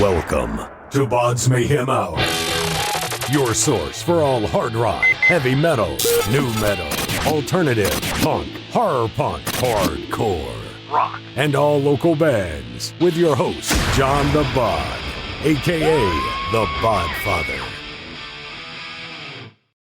Welcome to BODS Mayhem Hour, your source for all hard rock, heavy metal, new metal, alternative, punk, horror punk, hardcore, rock, and all local bands, with your host, John the Bod, a.k.a. the Bodfather.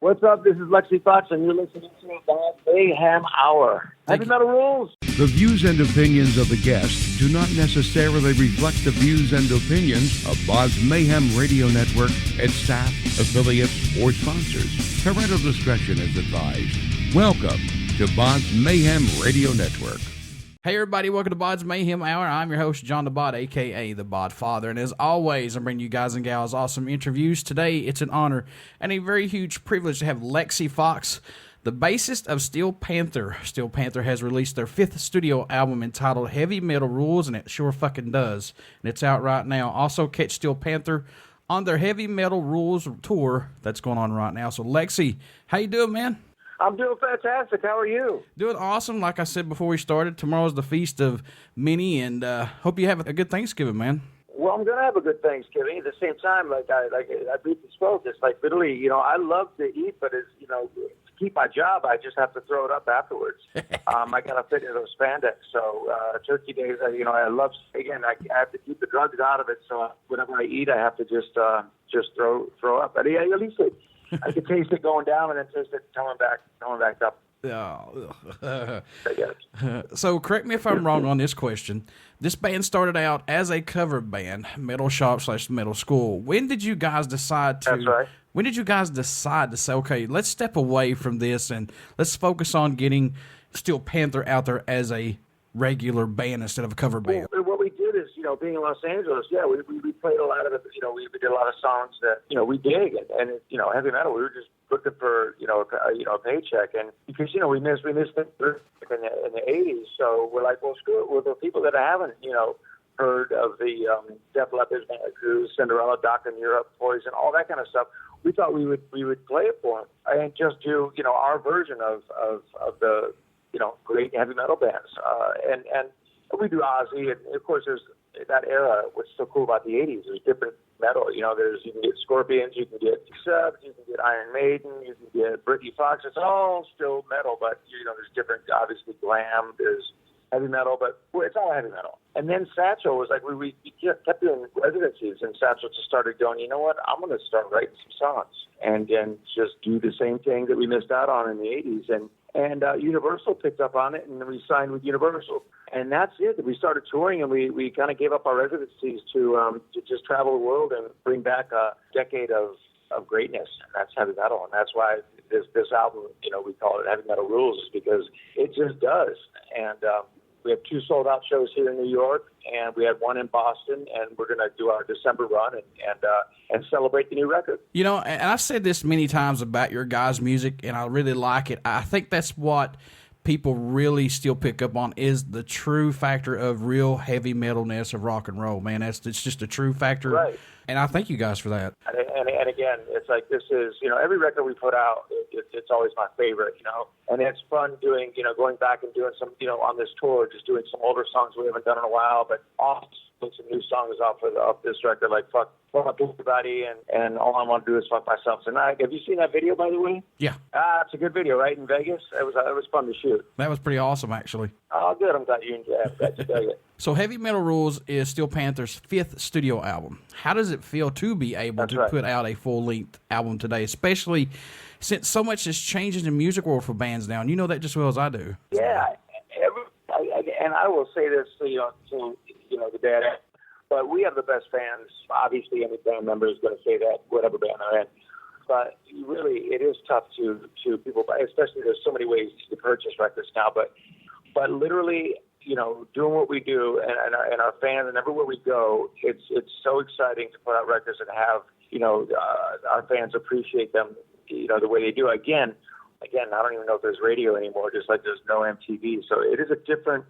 What's up? This is Lexxi Foxx, and you're listening to BODS Mayhem Hour. Heavy metal rules. The views and opinions of the guests do not necessarily reflect the views and opinions of BODS Mayhem Radio Network, its staff, affiliates, or sponsors. Parental discretion is advised. Welcome to BODS Mayhem Radio Network. Hey everybody, welcome to BODS Mayhem Hour. I'm your host, John the Bod, a.k.a. the Bodfather, and as always, I'm bringing you guys and gals awesome interviews. Today, it's an honor and a very huge privilege to have Lexxi Foxx, the bassist of Steel Panther. Steel Panther has released their 5th studio album entitled Heavy Metal Rules, and it sure fucking does, and it's out right now. Also, catch Steel Panther on their Heavy Metal Rules tour that's going on right now. So, Lexxi, how you doing, man? I'm doing fantastic. How are you? Doing awesome. Like I said before we started, tomorrow's the Feast of Many, and hope you have a good Thanksgiving, man. Well, I'm going to have a good Thanksgiving. At the same time, I briefly spoke, it's like literally, I love to eat, but it's, to keep my job, I just have to throw it up afterwards. I got to fit into those spandex. So turkey days, I love, again, I have to keep the drugs out of it. So whenever I eat, I have to just throw up. But yeah, at least I could taste it going down and then taste it coming back up. So correct me if I'm wrong on this question. This band started out as a cover band, Metal Shop / Metal School. When did you guys decide to? That's right. When did you guys decide to say, okay, let's step away from this and let's focus on getting Steel Panther out there as a regular band instead of a cover band? Well, what we did is, being in Los Angeles, we played a lot of it. We did a lot of songs that we dig, and heavy metal. We were just looking for a paycheck, and because we missed it in the '80s. So we're like, well, screw it. We're the people that haven't heard of the Def Leppard, Cruise, Cinderella, Doc in Europe, Poison, all that kind of stuff. We thought we would play it for them and just do our version of the great heavy metal bands, and we do Ozzy, and of course there's that era. What's so cool about the '80s? There's different metal. You can get Scorpions, you can get Subs, you can get Iron Maiden, you can get Britney Fox. It's all still metal, but there's different. Obviously, glam. There's heavy metal, but it's all heavy metal. And then Satchel was like, we kept doing residencies, and Satchel just started going, you know what, I'm going to start writing some songs and just do the same thing that we missed out on in the 80s. And Universal picked up on it, and we signed with Universal. And that's it. We started touring, and we kind of gave up our residencies to just travel the world and bring back a decade of greatness, and that's heavy metal. And that's why this album, we call it Heavy Metal Rules, is because it just does. And we have 2 sold-out shows here in New York, and we had 1 in Boston, and we're going to do our December run and celebrate the new record. And I've said this many times about your guys' music, and I really like it. I think that's what people really still pick up on is the true factor of real heavy metalness of rock and roll, man. It's just a true factor. Right. And I thank you guys for that. And again, it's like this is, every record we put out, it's always my favorite, And it's fun doing, going back and doing some, on this tour, just doing some older songs we haven't done in a while, but also put some new songs off this record, like Fuck Everybody and All I Want to Do Is Fuck Myself Tonight. Have you seen that video, by the way? Yeah. It's a good video, right, in Vegas? It was fun to shoot. That was pretty awesome, actually. Oh, good. I'm glad you dug it. So Heavy Metal Rules is Steel Panther's 5th studio album. How does it feel to be able to put out a full-length album today, especially since so much is changing in the music world for bands now, and you know that just as well as I do? Yeah, and I will say this to the dad, but we have the best fans. Obviously, any band member is going to say that, whatever band they're in. But really, it is tough to people, especially there's so many ways to purchase records now, but literally, doing what we do and our fans and everywhere we go, it's so exciting to put out records and have, our fans appreciate them, the way they do. Again, I don't even know if there's radio anymore, just like there's no MTV. So it is a different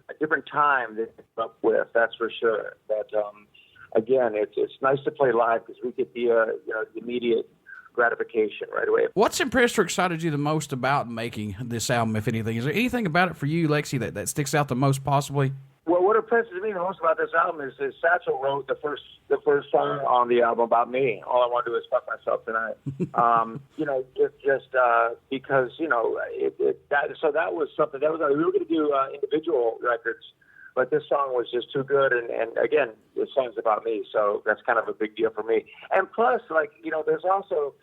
time to keep up with, that's for sure. But again, it's nice to play live because we get the immediate gratification right away. What's impressed or excited you the most about making this album, if anything? Is there anything about it for you, Lexi, that sticks out the most possibly? Well, what impresses me the most about this album is Satchel wrote the first song on the album about me. All I want to do is fuck myself tonight. Just because that was something that was we were going to do individual records, but this song was just too good. And again, the song's about me, so that's kind of a big deal for me. And plus, there's also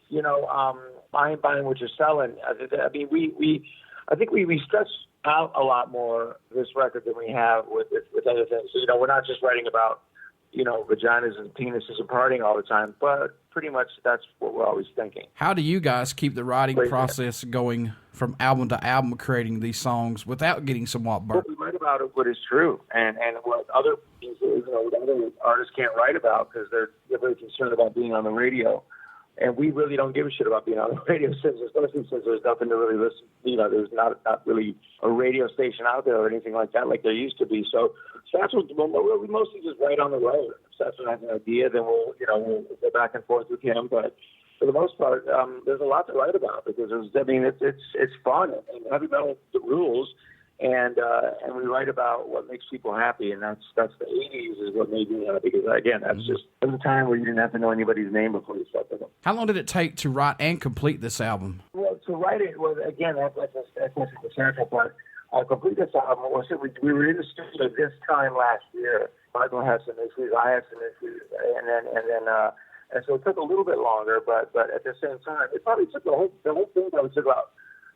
buying what you're selling. I mean, I think we stretch out a lot more this record than we have with other things. So, we're not just writing about, vaginas and penises and partying all the time, but pretty much that's what we're always thinking. How do you guys keep the writing process going from album to album, creating these songs without getting somewhat burnt? What we write about is what is true, and what other other artists can't write about because they're very concerned about being on the radio. And we really don't give a shit about being on the radio since there's nothing to really listen. There's not really a radio station out there or anything like that like there used to be. So we mostly just write on the road. If Satchel has an idea, then we'll go back and forth with him. But for the most part, there's a lot to write about because it's fun and heavy metal rules. And we write about what makes people happy, and that's the 80s is what made me happy. Because again, that's just a time where you didn't have to know anybody's name before you started with them. How long did it take to write and complete this album? Well, to write it was again that's the central part. Complete this album. We were in the studio this time last year. Michael had some issues, I had some issues, and so it took a little bit longer. But at the same time, it probably took the whole thing. Probably took about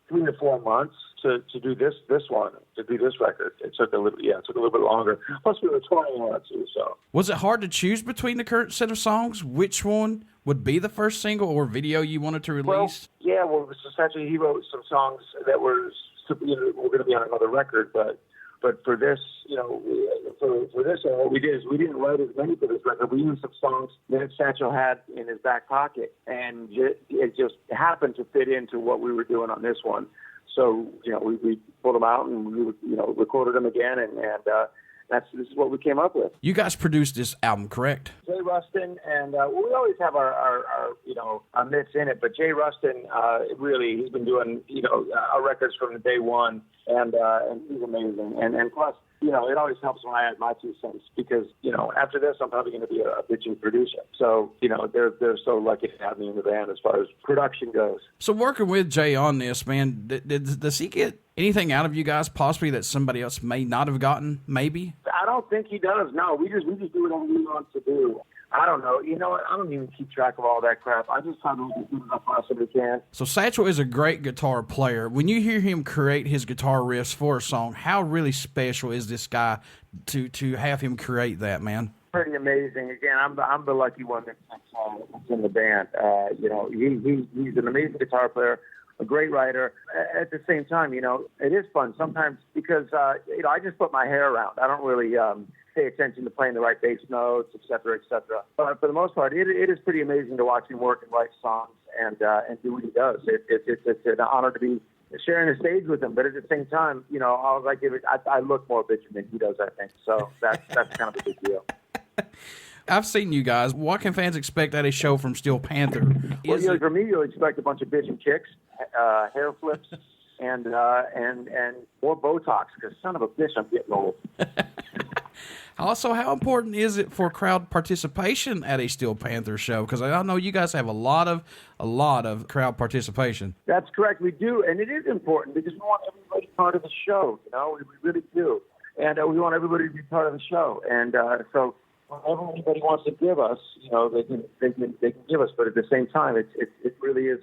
3 to 4 months to do this record. It took a little bit longer. Plus, we were touring on it too. So, was it hard to choose between the current set of songs? Which one would be the first single or video you wanted to release? Essentially, he wrote some songs that were going to be on another record, but for this, for this, what we did is we didn't write as many for this record. We used some songs that Satchel had in his back pocket, and it just happened to fit into what we were doing on this one. So, we pulled them out and we, recorded them again, and this is what we came up with. You guys produced this album, correct? Jay Rustin, and we always have our mix in it, but Jay Rustin, he's been doing, our records from the day one, and he's amazing. And plus, it always helps when I add my 2 cents because, after this, I'm probably going to be a bitching producer. So, they're so lucky to have me in the band as far as production goes. So working with Jay on this, man, does he get anything out of you guys possibly that somebody else may not have gotten, maybe? I don't think he does. No, we just do whatever we want to do. I don't know. You know what? I don't even keep track of all that crap. I just try to do as good as I possibly can. So Satchel is a great guitar player. When you hear him create his guitar riffs for a song, how really special is this guy to have him create that, man? Pretty amazing. Again, I'm the lucky one that's in the band. He's an amazing guitar player, a great writer. At the same time, it is fun sometimes because I just put my hair around. I don't really pay attention to playing the right bass notes, et cetera, et cetera. But for the most part, it is pretty amazing to watch him work and write songs and do what he does. It's an honor to be sharing the stage with him. But at the same time, I look more bitchin' than he does, I think. So that's kind of a big deal. I've seen you guys. What can fans expect at a show from Steel Panther? For me, you'll expect a bunch of bitchin' chicks, hair flips, and more Botox. Because son of a bitch, I'm getting old. Also, how important is it for crowd participation at a Steel Panther show? Because I know you guys have a lot of crowd participation. That's correct. We do, and it is important because we want everybody part of the show. We really do, and we want everybody to be part of the show. And so, whatever anybody wants to give us, they can give us. But at the same time, it really is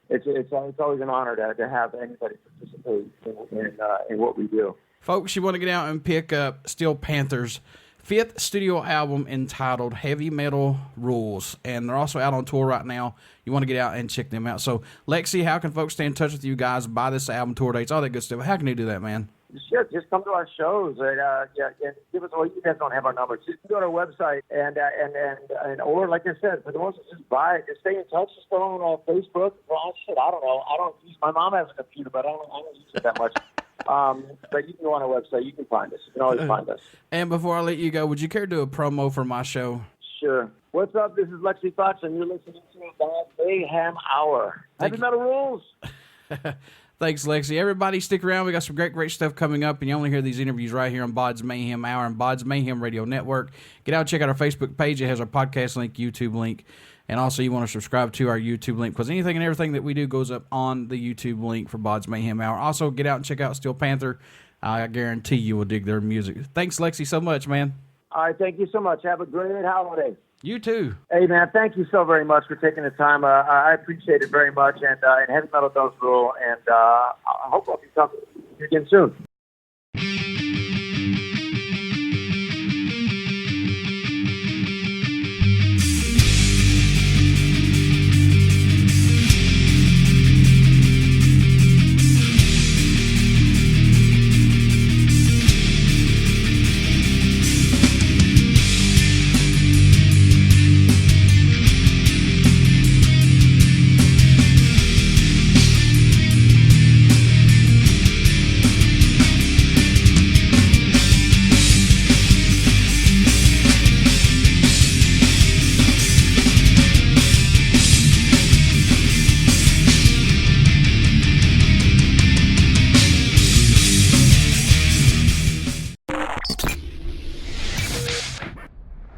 it's always an honor to have anybody participate in what we do. Folks, you want to get out and pick up Steel Panther's 5th studio album entitled Heavy Metal Rules. And they're also out on tour right now. You want to get out and check them out. So, Lexxi, how can folks stay in touch with you guys, buy this album, tour dates, all that good stuff? How can they do that, man? Sure, just come to our shows and give us. Well, you guys don't have our numbers. Just go to our website and or like I said, for the most, just buy it. Just stay in touch. Just go on Facebook. Well, shit, I don't know. I don't use. My mom has a computer, but I don't use it that much. But you can go on our website. You can find us. You can always find us. And before I let you go, would you care to do a promo for my show? Sure. What's up? This is Lexxi Foxx, and you're listening to BODS Mayhem Hour. Heavy Metal Rules. Thanks, Lexi. Everybody, stick around. We got some great stuff coming up, and you only hear these interviews right here on BODS Mayhem Hour and BODS Mayhem Radio Network. Get out and check out our Facebook page. It has our podcast link, YouTube link, and also you want to subscribe to our YouTube link because anything and everything that we do goes up on the YouTube link for BODS Mayhem Hour. Also, get out and check out Steel Panther. I guarantee you will dig their music. Thanks, Lexi, so much, man. All right, thank you so much. Have a great holiday. You too. Hey, man, thank you so very much for taking the time. I appreciate it very much, and heavy metal does rule, and I hope I'll be talking to you again soon.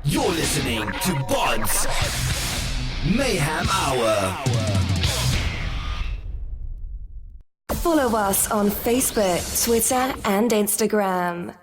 You're listening to BODS Mayhem Hour. Follow us on Facebook, Twitter, and Instagram.